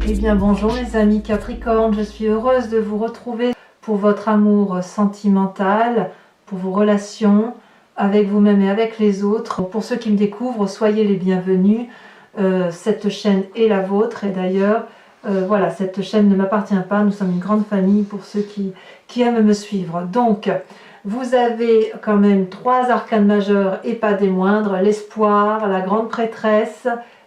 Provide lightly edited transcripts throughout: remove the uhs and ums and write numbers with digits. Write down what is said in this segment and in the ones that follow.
Eh bien bonjour mes amis Capricorne, je suis heureuse de vous retrouver pour votre amour sentimental, pour vos relations avec vous-même et avec les autres. Pour ceux qui me découvrent, soyez les bienvenus. Cette chaîne est la vôtre et d'ailleurs, voilà, cette chaîne ne m'appartient pas, nous sommes une grande famille pour ceux qui aiment me suivre. Donc, vous avez quand même 3 arcanes majeurs et pas des moindres, l'espoir, la grande prêtresse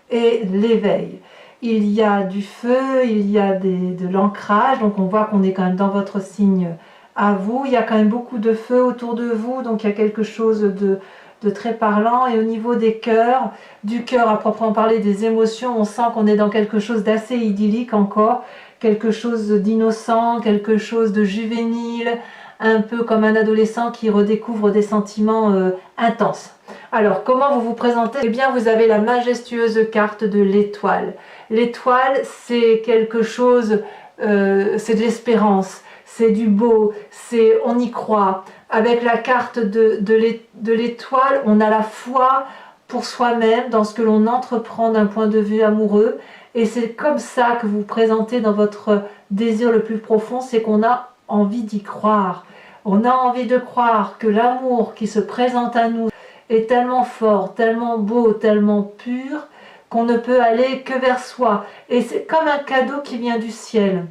et l'éveil. Il y a du feu, il y a de l'ancrage, donc on voit qu'on est quand même dans votre signe à vous. Il y a quand même beaucoup de feu autour de vous, donc il y a quelque chose de très parlant. Et au niveau des cœurs, du cœur à proprement parler, des émotions, on sent qu'on est dans quelque chose d'assez idyllique encore, quelque chose d'innocent, quelque chose de juvénile, un peu comme un adolescent qui redécouvre des sentiments intenses. Alors, comment vous vous présentez? Eh bien, vous avez la majestueuse carte de l'étoile. L'étoile, c'est quelque chose, c'est de l'espérance, c'est du beau, c'est on y croit. Avec la carte de l'étoile, on a la foi pour soi-même dans ce que l'on entreprend d'un point de vue amoureux. Et c'est comme ça que vous vous présentez dans votre désir le plus profond, c'est qu'on a envie d'y croire. On a envie de croire que l'amour qui se présente à nous est tellement fort, tellement beau, tellement pur, qu'on ne peut aller que vers soi. Et c'est comme un cadeau qui vient du ciel.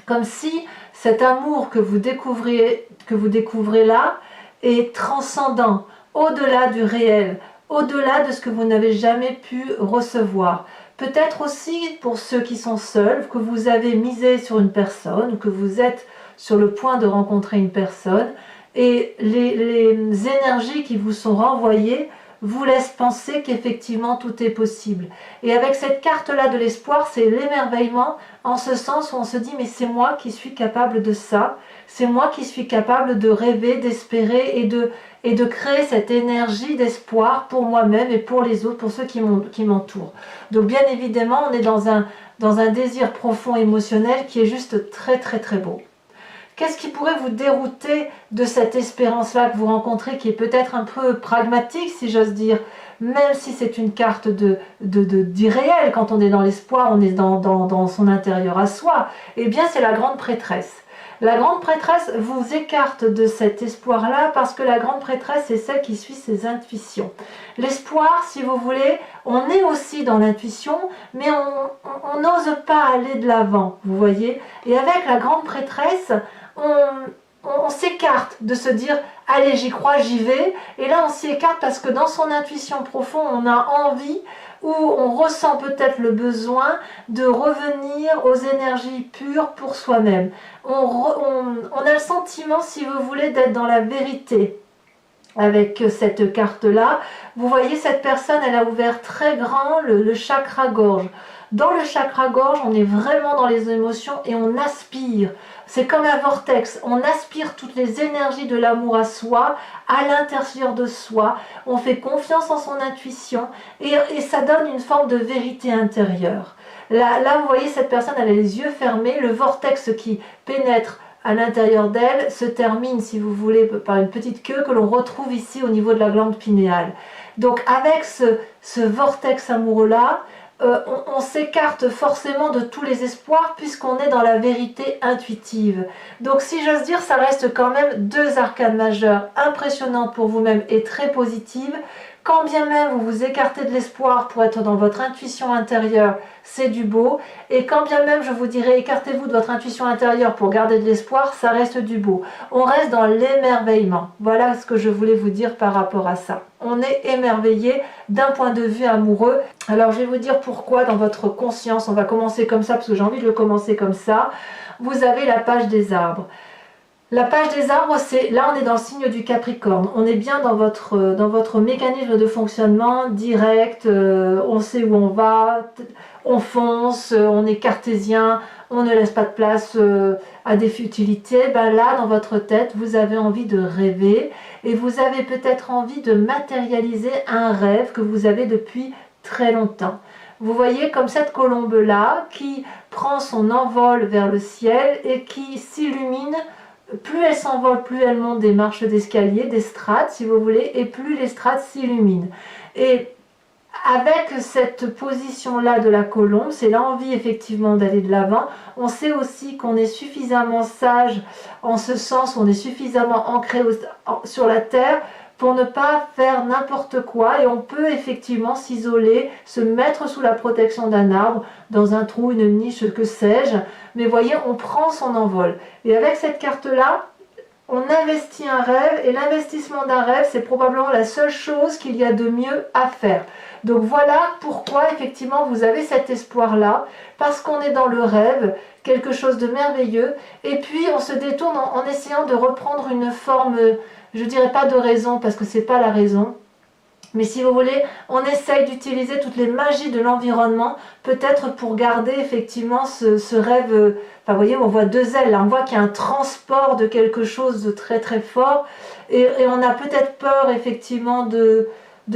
Comme si cet amour que vous découvrez là est transcendant, au-delà du réel, au-delà de ce que vous n'avez jamais pu recevoir. Peut-être aussi pour ceux qui sont seuls, que vous avez misé sur une personne, ou que vous êtes sur le point de rencontrer une personne, et les énergies qui vous sont renvoyées vous laissent penser qu'effectivement tout est possible. Et avec cette carte-là de l'espoir, c'est l'émerveillement, en ce sens où on se dit mais c'est moi qui suis capable de ça, c'est moi qui suis capable de rêver, d'espérer et de créer cette énergie d'espoir pour moi-même et pour les autres, pour ceux qui m'entourent. Donc bien évidemment, on est dans un désir profond émotionnel qui est juste très très très beau. Qu'est-ce qui pourrait vous dérouter de cette espérance-là que vous rencontrez, qui est peut-être un peu pragmatique, si j'ose dire, même si c'est une carte d'irréel, quand on est dans l'espoir, on est dans son intérieur à soi, eh bien c'est la grande prêtresse. La grande prêtresse vous écarte de cet espoir-là parce que la grande prêtresse est celle qui suit ses intuitions. L'espoir, si vous voulez, on est aussi dans l'intuition, mais on n'ose pas aller de l'avant, vous voyez. Et avec la grande prêtresse, on s'écarte de se dire « allez, j'y crois, j'y vais ». Et là, on s'y écarte parce que dans son intuition profonde, on a envie ou on ressent peut-être le besoin de revenir aux énergies pures pour soi-même. On a le sentiment, si vous voulez, d'être dans la vérité. Avec cette carte-là, vous voyez, cette personne, elle a ouvert très grand le chakra gorge. Dans le chakra gorge, on est vraiment dans les émotions et on aspire. C'est comme un vortex, on aspire toutes les énergies de l'amour à soi, à l'intérieur de soi, on fait confiance en son intuition et ça donne une forme de vérité intérieure. Là, vous voyez, cette personne, elle a les yeux fermés, le vortex qui pénètre à l'intérieur d'elle se termine, si vous voulez, par une petite queue que l'on retrouve ici au niveau de la glande pinéale. Donc avec ce vortex amoureux-là, on s'écarte forcément de tous les espoirs puisqu'on est dans la vérité intuitive. Donc si j'ose dire, ça reste quand même 2 arcanes majeures impressionnantes pour vous-même et très positives. Quand bien même vous vous écartez de l'espoir pour être dans votre intuition intérieure, c'est du beau. Et quand bien même je vous dirais écartez-vous de votre intuition intérieure pour garder de l'espoir, ça reste du beau. On reste dans l'émerveillement. Voilà ce que je voulais vous dire par rapport à ça. On est émerveillé d'un point de vue amoureux. Alors je vais vous dire pourquoi dans votre conscience, on va commencer comme ça parce que j'ai envie de le commencer comme ça. Vous avez la page des arbres. La page des arbres, c'est là on est dans le signe du Capricorne. On est bien dans votre mécanisme de fonctionnement direct, on sait où on va, on fonce, on est cartésien, on ne laisse pas de place à des futilités. Ben là, dans votre tête, vous avez envie de rêver et vous avez peut-être envie de matérialiser un rêve que vous avez depuis très longtemps. Vous voyez comme cette colombe-là qui prend son envol vers le ciel et qui s'illumine. Plus elle s'envole, plus elle monte des marches d'escalier, des strates si vous voulez, et plus les strates s'illuminent. Et avec cette position-là de la colombe, c'est l'envie effectivement d'aller de l'avant. On sait aussi qu'on est suffisamment sage en ce sens, on est suffisamment ancré sur la terre pour ne pas faire n'importe quoi, et on peut effectivement s'isoler, se mettre sous la protection d'un arbre, dans un trou, une niche, que sais-je. Mais voyez, on prend son envol. Et avec cette carte-là, on investit un rêve, et l'investissement d'un rêve, c'est probablement la seule chose qu'il y a de mieux à faire. Donc voilà pourquoi effectivement vous avez cet espoir-là, parce qu'on est dans le rêve, quelque chose de merveilleux, et puis on se détourne en essayant de reprendre une forme, je dirais pas de raison, parce que c'est pas la raison, mais si vous voulez, on essaye d'utiliser toutes les magies de l'environnement, peut-être pour garder effectivement ce rêve. Enfin, vous voyez, on voit deux ailes, là, on voit qu'il y a un transport de quelque chose de très très fort, et on a peut-être peur effectivement de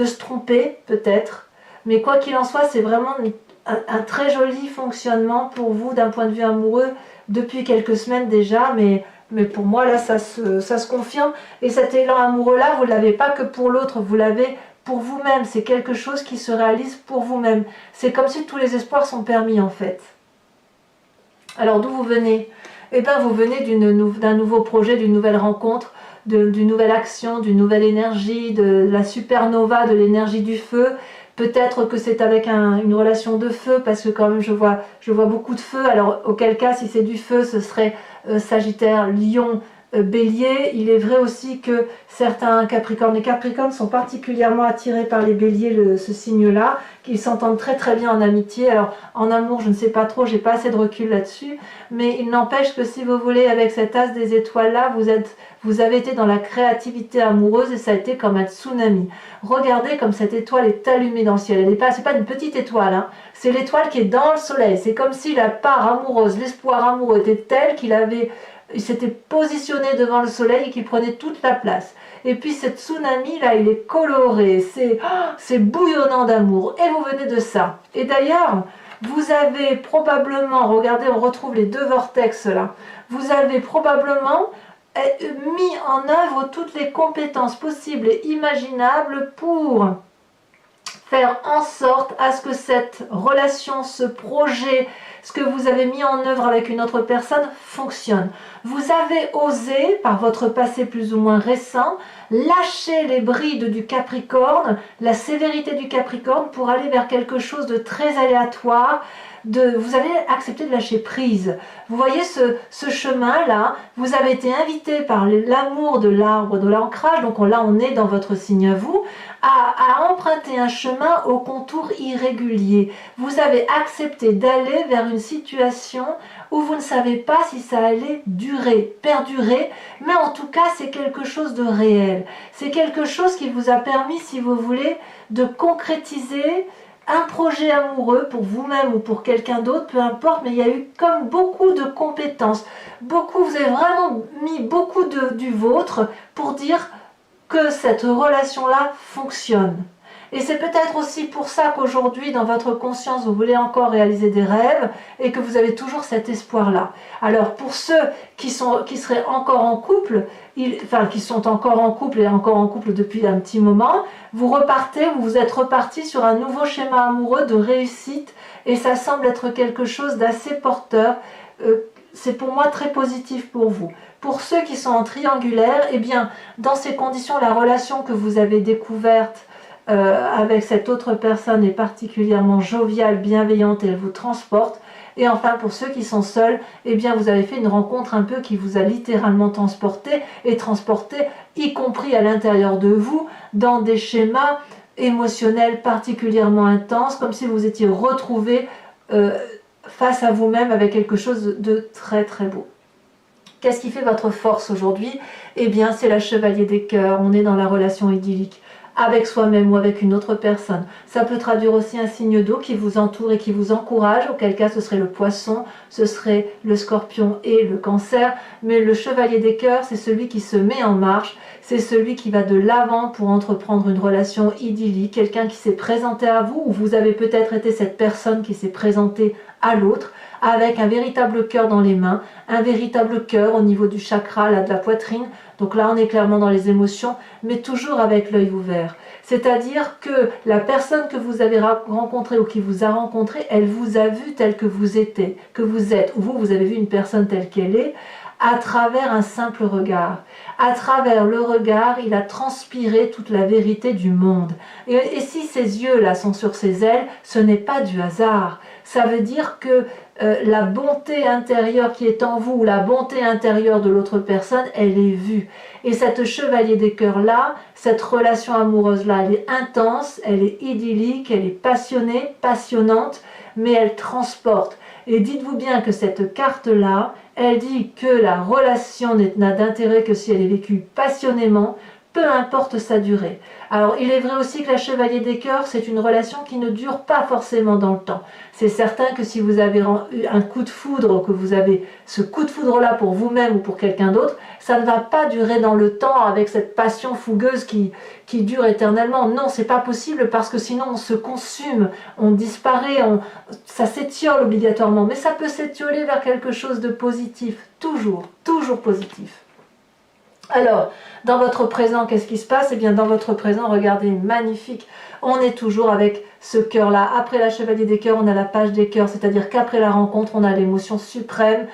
se tromper, peut-être. Mais quoi qu'il en soit, c'est vraiment un très joli fonctionnement pour vous d'un point de vue amoureux depuis quelques semaines déjà, mais pour moi, là, ça se confirme. Et cet élan amoureux-là, vous ne l'avez pas que pour l'autre, vous l'avez pour vous-même. C'est quelque chose qui se réalise pour vous-même. C'est comme si tous les espoirs sont permis, en fait. Alors, d'où vous venez? Eh bien, vous venez d'un nouveau projet, d'une nouvelle rencontre, d'une nouvelle action, d'une nouvelle énergie, de la supernova, de l'énergie du feu. Peut-être que c'est avec une relation de feu, parce que quand même je vois beaucoup de feu. Alors auquel cas, si c'est du feu, ce serait Sagittaire, Lion, Bélier. Il est vrai aussi que certains Capricornes et Capricornes sont particulièrement attirés par les Béliers, ce signe-là, qu'ils s'entendent très très bien en amitié. Alors en amour, je ne sais pas trop, j'ai pas assez de recul là-dessus, mais il n'empêche que si vous voulez, avec cet as des étoiles-là, vous avez été dans la créativité amoureuse, et ça a été comme un tsunami. Regardez comme cette étoile est allumée dans le ciel. C'est pas une petite étoile, hein. C'est l'étoile qui est dans le soleil. C'est comme si la part amoureuse, l'espoir amoureux était tel il s'était positionné devant le soleil et qu'il prenait toute la place. Et puis ce tsunami là, il est coloré, c'est bouillonnant d'amour, et vous venez de ça. Et d'ailleurs, vous avez probablement, regardez, on retrouve les deux vortex là, vous avez probablement mis en œuvre toutes les compétences possibles et imaginables pour faire en sorte à ce que cette relation, ce projet, ce que vous avez mis en œuvre avec une autre personne fonctionne. Vous avez osé, par votre passé plus ou moins récent, lâcher les brides du Capricorne, la sévérité du Capricorne, pour aller vers quelque chose de très aléatoire. Vous avez accepté de lâcher prise. Vous voyez ce chemin-là, vous avez été invité par l'amour de l'arbre, de l'ancrage, donc là on est dans votre signe à vous, à emprunter un chemin au contour irrégulier. Vous avez accepté d'aller vers une situation où vous ne savez pas si ça allait durer, perdurer, mais en tout cas c'est quelque chose de réel. C'est quelque chose qui vous a permis, si vous voulez, de concrétiser un projet amoureux pour vous-même ou pour quelqu'un d'autre, peu importe, mais il y a eu comme beaucoup de compétences. Vous avez vraiment mis beaucoup du vôtre pour dire que cette relation-là fonctionne. Et c'est peut-être aussi pour ça qu'aujourd'hui, dans votre conscience, vous voulez encore réaliser des rêves et que vous avez toujours cet espoir-là. Alors, pour ceux qui seraient encore en couple, qui sont encore en couple et encore en couple depuis un petit moment, vous êtes reparti sur un nouveau schéma amoureux de réussite, et ça semble être quelque chose d'assez porteur. C'est pour moi très positif pour vous. Pour ceux qui sont en triangulaire, eh bien, dans ces conditions, la relation que vous avez découverte avec cette autre personne est particulièrement joviale, bienveillante, et elle vous transporte. Et enfin, pour ceux qui sont seuls, eh bien, vous avez fait une rencontre un peu qui vous a littéralement transporté, y compris à l'intérieur de vous, dans des schémas émotionnels particulièrement intenses, comme si vous étiez retrouvé face à vous-même avec quelque chose de très très beau. Qu'est-ce qui fait votre force aujourd'hui? Eh bien, c'est la chevalier des cœurs. On est dans la relation idyllique avec soi-même ou avec une autre personne. Ça peut traduire aussi un signe d'eau qui vous entoure et qui vous encourage, auquel cas ce serait le poisson, ce serait le scorpion et le cancer. Mais le chevalier des cœurs, c'est celui qui se met en marche, c'est celui qui va de l'avant pour entreprendre une relation idyllique, quelqu'un qui s'est présenté à vous, ou vous avez peut-être été cette personne qui s'est présentée à l'autre, avec un véritable cœur dans les mains, un véritable cœur au niveau du chakra, là, de la poitrine. Donc là, on est clairement dans les émotions, mais toujours avec l'œil ouvert. C'est-à-dire que la personne que vous avez rencontrée ou qui vous a rencontré, elle vous a vu tel que vous êtes, ou vous avez vu une personne telle qu'elle est, à travers un simple regard. À travers le regard, il a transpiré toute la vérité du monde. Et si ces yeux-là sont sur ses ailes, ce n'est pas du hasard. Ça veut dire que la bonté intérieure qui est en vous, ou la bonté intérieure de l'autre personne, elle est vue. Et cette chevalier des cœurs-là, cette relation amoureuse-là, elle est intense, elle est idyllique, elle est passionnée, passionnante, mais elle transporte. Et dites-vous bien que cette carte-là, elle dit que la relation n'a d'intérêt que si elle est vécue passionnément, peu importe sa durée. Alors, il est vrai aussi que la chevalier des cœurs, c'est une relation qui ne dure pas forcément dans le temps. C'est certain que si vous avez eu un coup de foudre, que vous avez ce coup de foudre-là pour vous-même ou pour quelqu'un d'autre, ça ne va pas durer dans le temps avec cette passion fougueuse qui dure éternellement. Non, c'est pas possible parce que sinon on se consume, on disparaît, ça s'étiole obligatoirement. Mais ça peut s'étioler vers quelque chose de positif, toujours, toujours positif. Alors, dans votre présent, qu'est-ce qui se passe? Eh bien, dans votre présent, regardez, magnifique. On est toujours avec ce cœur-là. Après la chevalier des cœurs, on a la page des cœurs, c'est-à-dire qu'après la rencontre, on a l'émotion suprême,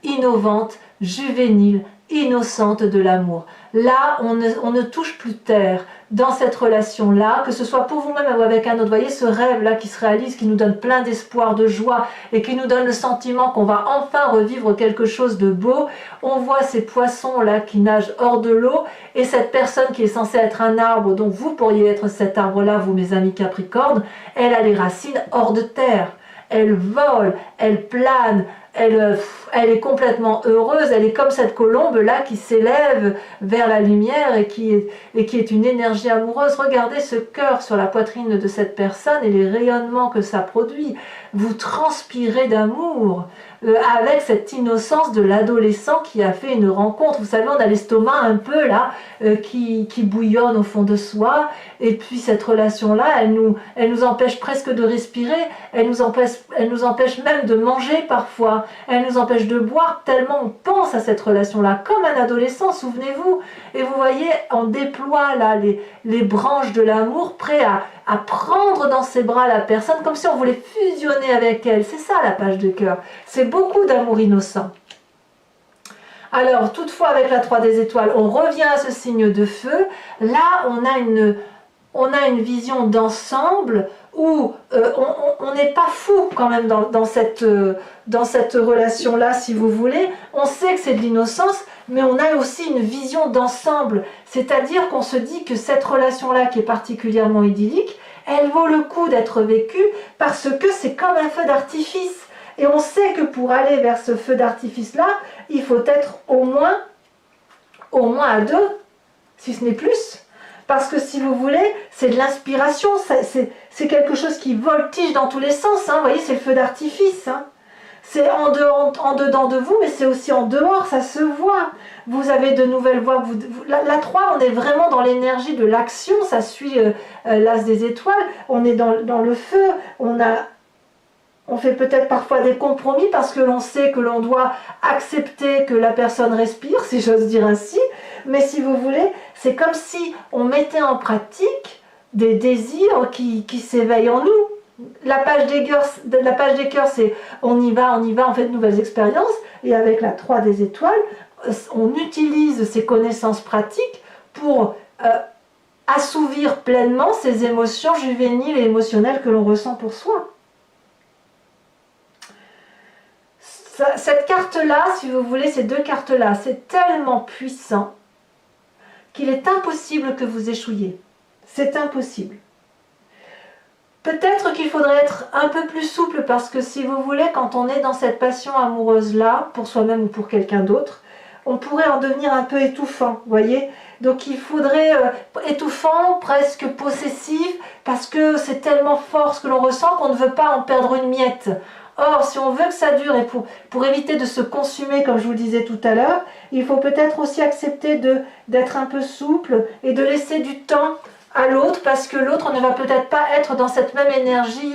innovante, juvénile, innocente de l'amour. Là, on ne touche plus terre dans cette relation-là, que ce soit pour vous-même ou avec un autre. Vous voyez ce rêve-là qui se réalise, qui nous donne plein d'espoir, de joie, et qui nous donne le sentiment qu'on va enfin revivre quelque chose de beau. On voit ces poissons-là qui nagent hors de l'eau, et cette personne qui est censée être un arbre, dont vous pourriez être cet arbre-là, vous mes amis Capricorne, elle a les racines hors de terre. Elle vole, elle plane, elle est complètement heureuse, elle est comme cette colombe-là qui s'élève vers la lumière et qui est une énergie amoureuse. Regardez ce cœur sur la poitrine de cette personne et les rayonnements que ça produit. Vous transpirez d'amour avec cette innocence de l'adolescent qui a fait une rencontre. Vous savez, on a l'estomac un peu là qui bouillonne au fond de soi, et puis cette relation-là, elle nous empêche presque de respirer, elle nous empêche même de manger parfois, elle nous empêche de boire tellement on pense à cette relation-là, comme un adolescent, souvenez-vous. Et vous voyez, on déploie là les branches de l'amour, prêt à prendre dans ses bras la personne, comme si on voulait fusionner avec elle. C'est ça la page de cœur. C'est beaucoup d'amour innocent. Alors, toutefois, avec la 3 des étoiles, on revient à ce signe de feu. Là, on a une vision d'ensemble où on n'est pas fou quand même dans cette relation-là, si vous voulez. On sait que c'est de l'innocence, mais on a aussi une vision d'ensemble. C'est-à-dire qu'on se dit que cette relation-là, qui est particulièrement idyllique, elle vaut le coup d'être vécue parce que c'est comme un feu d'artifice. Et on sait que pour aller vers ce feu d'artifice-là, il faut être au moins à 2, si ce n'est plus. Parce que si vous voulez, c'est de l'inspiration, c'est quelque chose qui voltige dans tous les sens. Hein. Vous voyez, c'est le feu d'artifice. Hein. C'est en dedans de vous, mais c'est aussi en dehors, ça se voit. Vous avez de nouvelles voix. La 3, on est vraiment dans l'énergie de l'action, ça suit l'as des étoiles. On est dans le feu, on fait peut-être parfois des compromis parce que l'on sait que l'on doit accepter que la personne respire, si j'ose dire ainsi. Mais si vous voulez, c'est comme si on mettait en pratique des désirs qui s'éveillent en nous. La page des cœurs, c'est on y va, on fait de nouvelles expériences. Et avec la 3 des étoiles, on utilise ces connaissances pratiques pour assouvir pleinement ces émotions juvéniles et émotionnelles que l'on ressent pour soi. Cette carte-là, si vous voulez, ces deux cartes-là, c'est tellement puissant qu'il est impossible que vous échouiez. C'est impossible. Peut-être qu'il faudrait être un peu plus souple parce que si vous voulez, quand on est dans cette passion amoureuse-là, pour soi-même ou pour quelqu'un d'autre, on pourrait en devenir un peu étouffant, vous voyez. Donc il faudrait étouffant, presque possessif, parce que c'est tellement fort ce que l'on ressent qu'on ne veut pas en perdre une miette. Or, si on veut que ça dure et pour éviter de se consumer, comme je vous le disais tout à l'heure, il faut peut-être aussi accepter d'être un peu souple et de laisser du temps à l'autre, parce que l'autre ne va peut-être pas être dans cette même énergie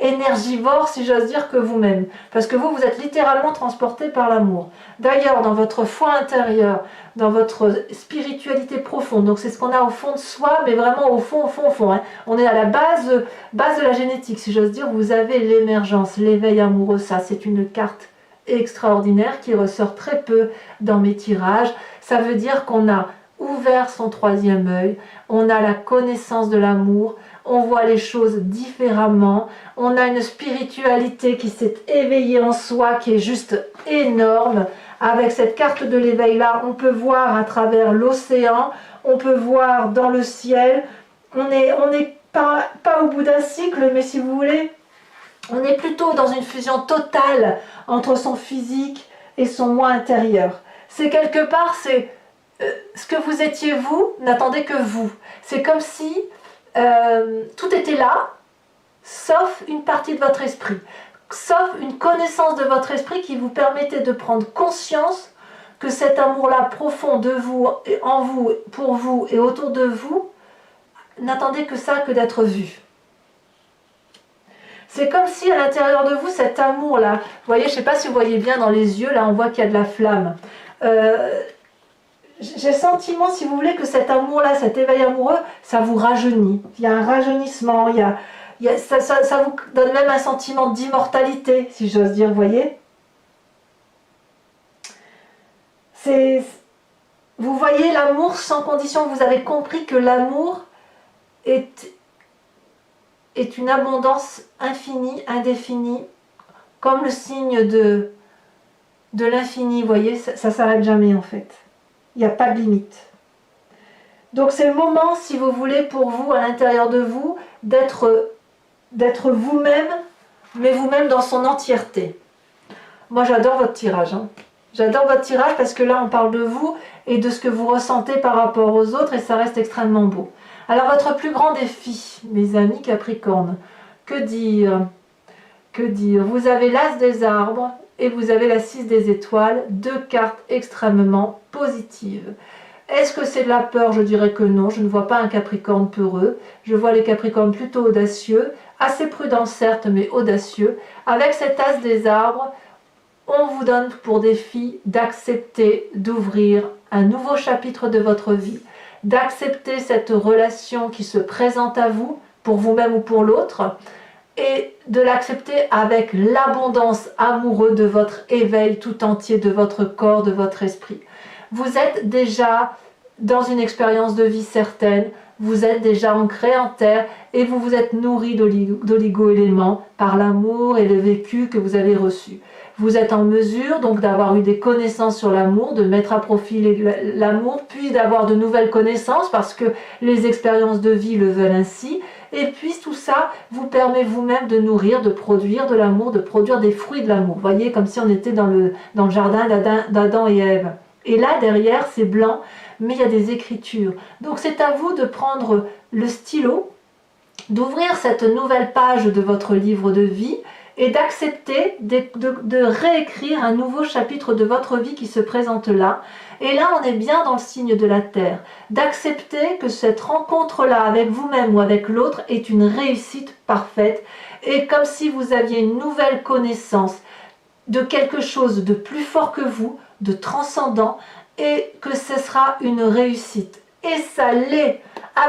énergivore, si j'ose dire, que vous-même. Parce que vous êtes littéralement transporté par l'amour. D'ailleurs, dans votre foi intérieure, dans votre spiritualité profonde, donc c'est ce qu'on a au fond de soi, mais vraiment au fond, hein. On est à la base de la génétique, si j'ose dire, vous avez l'émergence, l'éveil amoureux, ça c'est une carte extraordinaire qui ressort très peu dans mes tirages. Ça veut dire qu'on a ouvert son troisième œil, on a la connaissance de l'amour, on voit les choses différemment, on a une spiritualité qui s'est éveillée en soi, qui est juste énorme. Avec cette carte de l'éveil là, on peut voir à travers l'océan, on peut voir dans le ciel, on n'est pas au bout d'un cycle, mais si vous voulez, on est plutôt dans une fusion totale entre son physique et son moi intérieur. C'est quelque part, c'est ce que vous étiez vous, n'attendez que vous. C'est comme si tout était là, sauf une partie de votre esprit, sauf une connaissance de votre esprit qui vous permettait de prendre conscience que cet amour-là profond de vous, en vous, pour vous et autour de vous, n'attendait que ça, que d'être vu. C'est comme si à l'intérieur de vous, cet amour-là, vous voyez, je ne sais pas si vous voyez bien dans les yeux, là on voit qu'il y a de la flamme. J'ai le sentiment, si vous voulez, que cet amour-là, cet éveil amoureux, ça vous rajeunit. Il y a un rajeunissement, ça vous donne même un sentiment d'immortalité, si j'ose dire, vous voyez. Vous voyez l'amour sans condition, vous avez compris que l'amour est une abondance infinie, indéfinie, comme le signe de l'infini, vous voyez, ça ne s'arrête jamais en fait. Il n'y a pas de limite. Donc c'est le moment, si vous voulez, pour vous, à l'intérieur de vous, d'être vous-même, mais vous-même dans son entièreté. Moi j'adore votre tirage. Hein. J'adore votre tirage parce que là on parle de vous et de ce que vous ressentez par rapport aux autres et ça reste extrêmement beau. Alors votre plus grand défi, mes amis Capricorne, que dire? Que dire? Vous avez l'As des arbres et vous avez la 6 des étoiles, deux cartes extrêmement positives. Est-ce que c'est de la peur? Je dirais que non, je ne vois pas un Capricorne peureux, je vois les Capricornes plutôt audacieux, assez prudents certes, mais audacieux. Avec cet As des arbres, on vous donne pour défi d'accepter d'ouvrir un nouveau chapitre de votre vie, d'accepter cette relation qui se présente à vous, pour vous-même ou pour l'autre, et de l'accepter avec l'abondance amoureuse de votre éveil tout entier, de votre corps, de votre esprit. Vous êtes déjà dans une expérience de vie certaine, vous êtes déjà ancré en terre et vous vous êtes nourri d'oligo-éléments par l'amour et le vécu que vous avez reçu. Vous êtes en mesure donc d'avoir eu des connaissances sur l'amour, de mettre à profit l'amour, puis d'avoir de nouvelles connaissances parce que les expériences de vie le veulent ainsi. Et puis tout ça vous permet vous-même de nourrir, de produire de l'amour, de produire des fruits de l'amour. Vous voyez, comme si on était dans le jardin d'Adam et Ève. Et là, derrière, c'est blanc, mais il y a des écritures. Donc c'est à vous de prendre le stylo, d'ouvrir cette nouvelle page de votre livre de vie et d'accepter de réécrire un nouveau chapitre de votre vie qui se présente là. Et là, on est bien dans le signe de la Terre. D'accepter que cette rencontre-là avec vous-même ou avec l'autre est une réussite parfaite. Et comme si vous aviez une nouvelle connaissance de quelque chose de plus fort que vous, de transcendant, et que ce sera une réussite. Et ça l'est.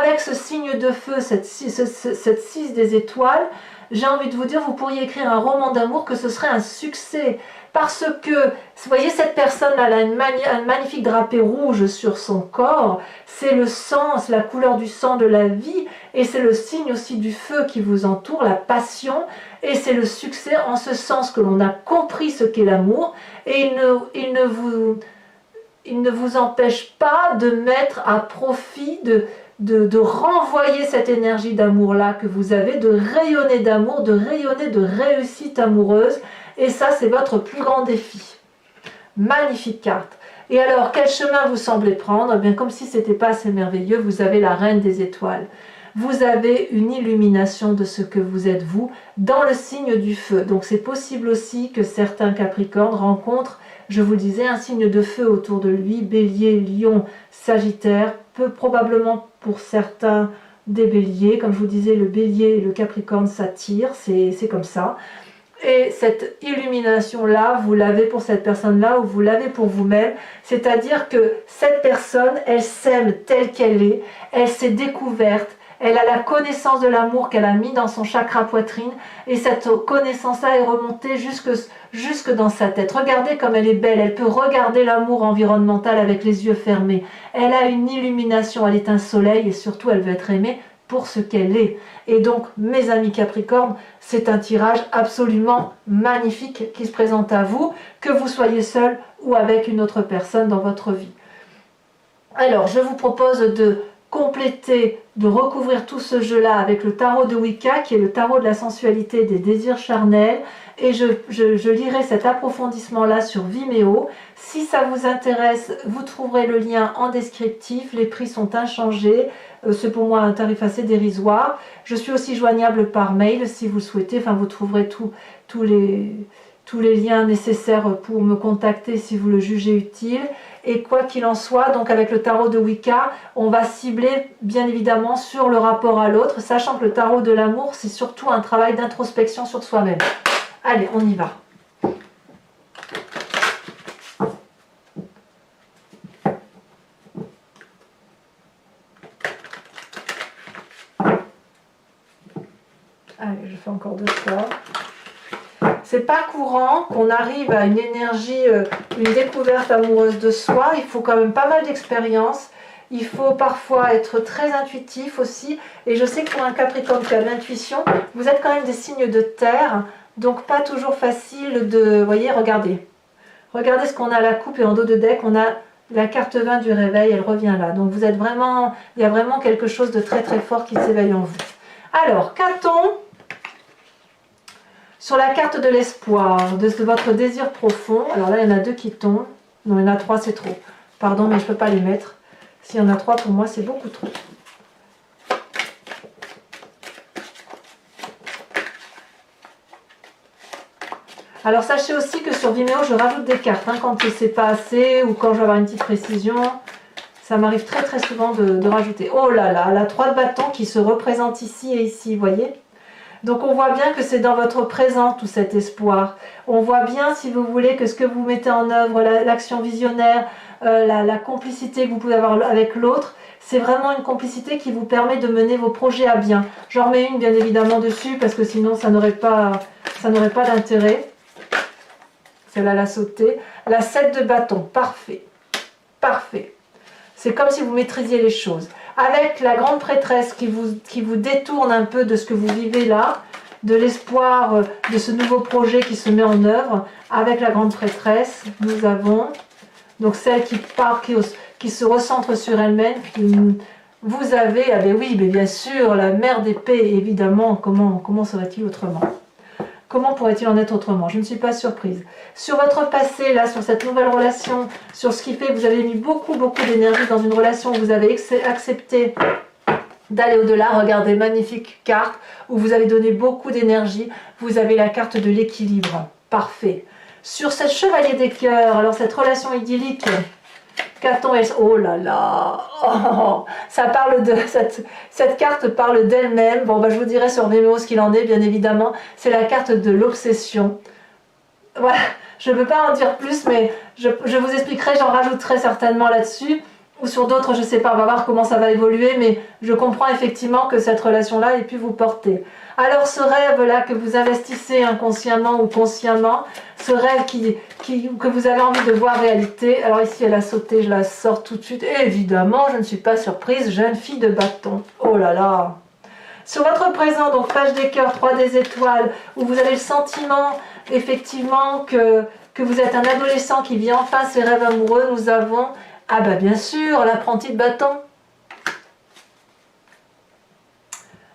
Avec ce signe de feu, cette 6 des étoiles, j'ai envie de vous dire, vous pourriez écrire un roman d'amour que ce serait un succès. Parce que, vous voyez, cette personne-là, elle a un magnifique drapé rouge sur son corps. C'est le sang, c'est la couleur du sang de la vie. Et c'est le signe aussi du feu qui vous entoure, la passion. Et c'est le succès en ce sens que l'on a compris ce qu'est l'amour. Et il ne vous empêche pas de mettre à profit, de renvoyer cette énergie d'amour-là que vous avez, de rayonner d'amour, de rayonner de réussite amoureuse. Et ça, c'est votre plus grand défi. Magnifique carte. Et alors, quel chemin vous semblez prendre? Eh bien, comme si ce n'était pas assez merveilleux, vous avez la reine des étoiles. Vous avez une illumination de ce que vous êtes vous dans le signe du feu. Donc, c'est possible aussi que certains Capricornes rencontrent, je vous le disais, un signe de feu autour de lui, Bélier, Lion, Sagittaire, peu probablement pour certains des béliers. Comme je vous disais, le bélier et le capricorne s'attirent, c'est comme ça. Et cette illumination-là, vous l'avez pour cette personne-là ou vous l'avez pour vous-même. C'est-à-dire que cette personne, elle s'aime telle qu'elle est, elle s'est découverte, elle a la connaissance de l'amour qu'elle a mis dans son chakra poitrine et cette connaissance-là est remontée jusque dans sa tête. Regardez comme elle est belle, elle peut regarder l'amour environnemental avec les yeux fermés. Elle a une illumination, elle est un soleil et surtout elle veut être aimée pour ce qu'elle est. Et donc, mes amis Capricorne, c'est un tirage absolument magnifique qui se présente à vous, que vous soyez seul ou avec une autre personne dans votre vie. Alors, je vous propose de compléter, de recouvrir tout ce jeu-là avec le tarot de Wicca, qui est le tarot de la sensualité et des désirs charnels. Et je lirai cet approfondissement-là sur Vimeo. Si ça vous intéresse, vous trouverez le lien en descriptif. Les prix sont inchangés. C'est pour moi un tarif assez dérisoire. Je suis aussi joignable par mail si vous le souhaitez. Enfin, vous trouverez tous les liens nécessaires pour me contacter si vous le jugez utile. Et quoi qu'il en soit, donc avec le tarot de Wicca, on va cibler bien évidemment sur le rapport à l'autre, sachant que le tarot de l'amour, c'est surtout un travail d'introspection sur soi-même. Allez, on y va. Allez, je fais encore 2 fois. C'est pas courant qu'on arrive à une énergie, une découverte amoureuse de soi. Il faut quand même pas mal d'expérience. Il faut parfois être très intuitif aussi. Et je sais que pour un Capricorne qui a de l'intuition, vous êtes quand même des signes de terre. Donc pas toujours facile de... Vous voyez, regardez. Regardez ce qu'on a à la coupe et en dos de deck, on a la carte 20 du réveil, elle revient là. Donc vous êtes vraiment... Il y a vraiment quelque chose de très très fort qui s'éveille en vous. Alors, qu'a-t-on sur la carte de l'espoir, de votre désir profond? Alors là, il y en a 2 qui tombent. Non, il y en a 3, c'est trop. Pardon, mais je ne peux pas les mettre. S'il y en a 3, pour moi, c'est beaucoup trop. Alors, sachez aussi que sur Vimeo, je rajoute des cartes. Quand c'est pas assez ou quand je vais avoir une petite précision, ça m'arrive très très souvent de rajouter. Oh là là, la 3 de bâton qui se représente ici et ici, vous voyez? Donc on voit bien que c'est dans votre présent tout cet espoir. On voit bien, si vous voulez, que ce que vous mettez en œuvre, l'action visionnaire, la complicité que vous pouvez avoir avec l'autre, c'est vraiment une complicité qui vous permet de mener vos projets à bien. J'en remets une bien évidemment dessus parce que sinon ça n'aurait pas d'intérêt. Celle-là l'a sauté. La 7 de bâton, parfait. Parfait. C'est comme si vous maîtrisiez les choses. Avec la grande prêtresse qui vous détourne un peu de ce que vous vivez là, de l'espoir de ce nouveau projet qui se met en œuvre, avec la grande prêtresse, nous avons donc celle qui se recentre sur elle-même. Vous avez, ah ben oui, mais bien sûr, la mère d'épée, évidemment, comment serait-il autrement? Comment pourrait-il en être autrement? Je ne suis pas surprise. Sur votre passé, là, sur cette nouvelle relation, sur ce qui fait que vous avez mis beaucoup d'énergie dans une relation où vous avez accepté d'aller au-delà. Regardez, magnifique carte où vous avez donné beaucoup d'énergie. Vous avez la carte de l'équilibre. Parfait. Sur cette chevalier des cœurs, alors cette relation idyllique, qu'a-t-on? Oh là là, oh, ça parle de cette carte parle d'elle-même. Bon, je vous dirai sur Vimeo ce qu'il en est, bien évidemment. C'est la carte de l'obsession. Voilà, je ne peux pas en dire plus, mais je vous expliquerai, j'en rajouterai certainement là-dessus. Ou sur d'autres, je ne sais pas, on va voir comment ça va évoluer, mais je comprends effectivement que cette relation-là ait pu vous porter. Alors ce rêve-là que vous investissez inconsciemment ou consciemment, ce rêve que vous avez envie de voir réalité, alors ici elle a sauté, je la sors tout de suite, et évidemment je ne suis pas surprise, jeune fille de bâton, oh là là. Sur votre présent, donc page des cœurs, 3 des étoiles, où vous avez le sentiment effectivement que vous êtes un adolescent qui vit enfin ses rêves amoureux, nous avons, ah bah bien sûr, l'apprenti de bâton.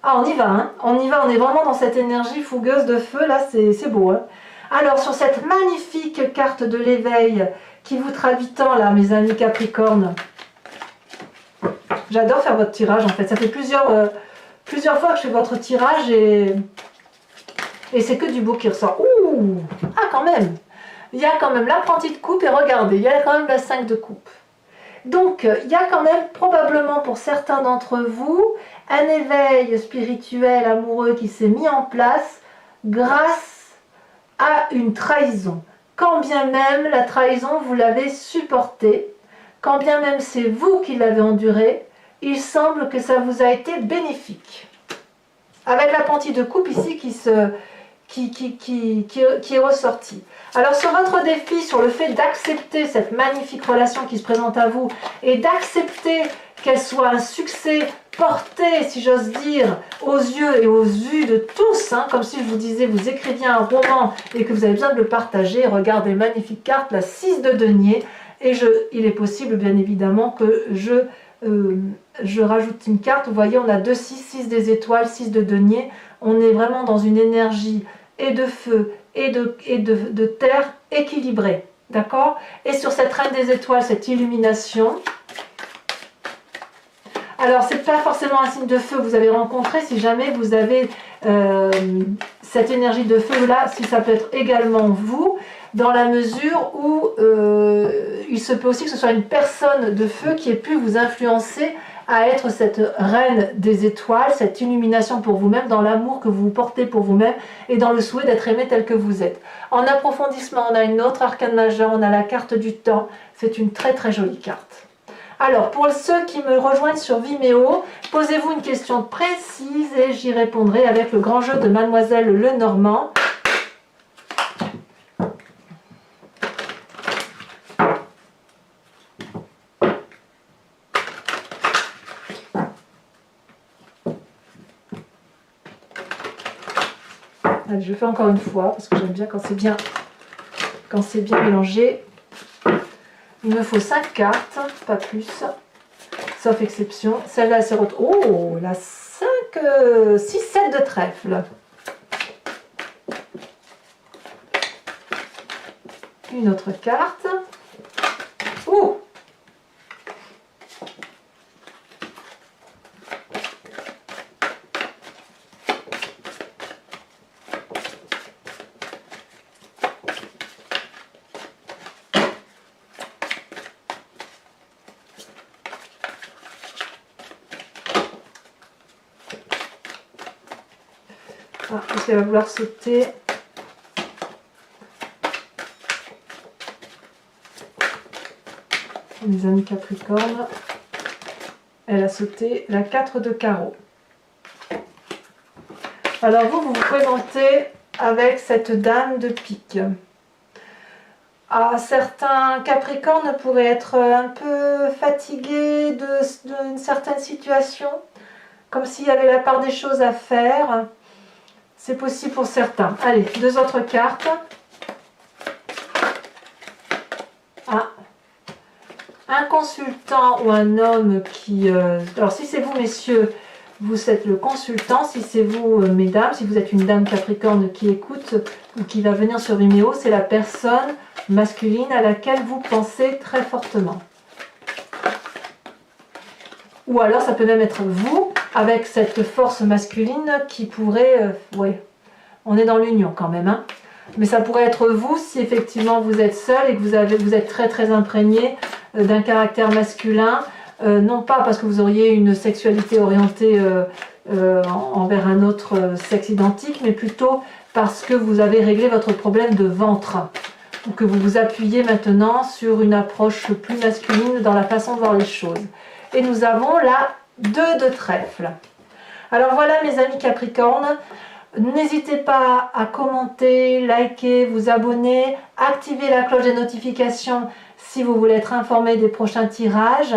Ah, on y va, hein. On y va, on est vraiment dans cette énergie fougueuse de feu, là, c'est beau, hein. Alors, sur cette magnifique carte de l'éveil qui vous traduit tant, là, mes amis Capricorne, j'adore faire votre tirage, en fait. Ça fait plusieurs fois que je fais votre tirage et c'est que du beau qui ressort. Ouh! Ah, quand même! Il y a quand même l'apprenti de coupe et regardez, il y a quand même la 5 de coupe. Donc, il y a quand même probablement pour certains d'entre vous un éveil spirituel amoureux qui s'est mis en place grâce à une trahison. Quand bien même la trahison, vous l'avez supportée, quand bien même c'est vous qui l'avez endurée, il semble que ça vous a été bénéfique. Avec la pentie de coupe ici qui est ressortie. Alors sur votre défi, sur le fait d'accepter cette magnifique relation qui se présente à vous et d'accepter qu'elle soit un succès porté, si j'ose dire, aux yeux et aux vues de tous, hein, comme si je vous disais, vous écriviez un roman et que vous avez besoin de le partager. Regardez, magnifique carte, la 6 de denier, et il est possible bien évidemment que je rajoute une carte. Vous voyez, on a 2 6, 6 des étoiles, 6 de denier. On est vraiment dans une énergie et de feu et de terre équilibrée, d'accord? Et sur cette reine des étoiles, cette illumination, alors c'est pas forcément un signe de feu que vous avez rencontré, si jamais vous avez cette énergie de feu là, si ça peut être également vous, dans la mesure où il se peut aussi que ce soit une personne de feu qui ait pu vous influencer à être cette reine des étoiles, cette illumination pour vous-même, dans l'amour que vous portez pour vous-même et dans le souhait d'être aimé tel que vous êtes. En approfondissement, on a une autre arcane majeure, on a la carte du temps. C'est une très très jolie carte. Alors, pour ceux qui me rejoignent sur Vimeo, posez-vous une question précise et j'y répondrai avec le grand jeu de Mademoiselle Lenormand. Allez, je le fais encore une fois parce que j'aime bien quand c'est bien mélangé. Il me faut 5 cartes, pas plus, sauf exception. Celle-là, c'est... Oh, la 5, 6, 7 de trèfle. Une autre carte. Oh! Ah, parce qu'elle va vouloir sauter. Mes amis Capricorne, elle a sauté la 4 de carreau. Alors vous vous présentez avec cette dame de pique. Ah, certains Capricornes pourraient être un peu fatigués d'une certaine situation, comme s'il y avait la part des choses à faire. C'est possible pour certains. Allez, 2 autres cartes. Ah. Un consultant ou un homme qui... alors si c'est vous messieurs, vous êtes le consultant. Si c'est vous mesdames, si vous êtes une dame Capricorne qui écoute ou qui va venir sur Vimeo, c'est la personne masculine à laquelle vous pensez très fortement. Ou alors ça peut même être vous, avec cette force masculine qui pourrait... ouais, on est dans l'union quand même, hein. Mais ça pourrait être vous si effectivement vous êtes seul et que vous êtes très très imprégné d'un caractère masculin. Non pas parce que vous auriez une sexualité orientée envers un autre sexe identique, mais plutôt parce que vous avez réglé votre problème de ventre. Ou que vous vous appuyez maintenant sur une approche plus masculine dans la façon de voir les choses. Et nous avons la 2 de trèfle. Alors voilà mes amis Capricorne, n'hésitez pas à commenter, liker, vous abonner, activer la cloche des notifications si vous voulez être informé des prochains tirages.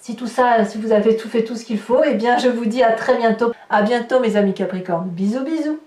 Si tout ça, si vous avez fait tout ce qu'il faut, eh bien je vous dis à très bientôt. À bientôt mes amis Capricorne. Bisous bisous.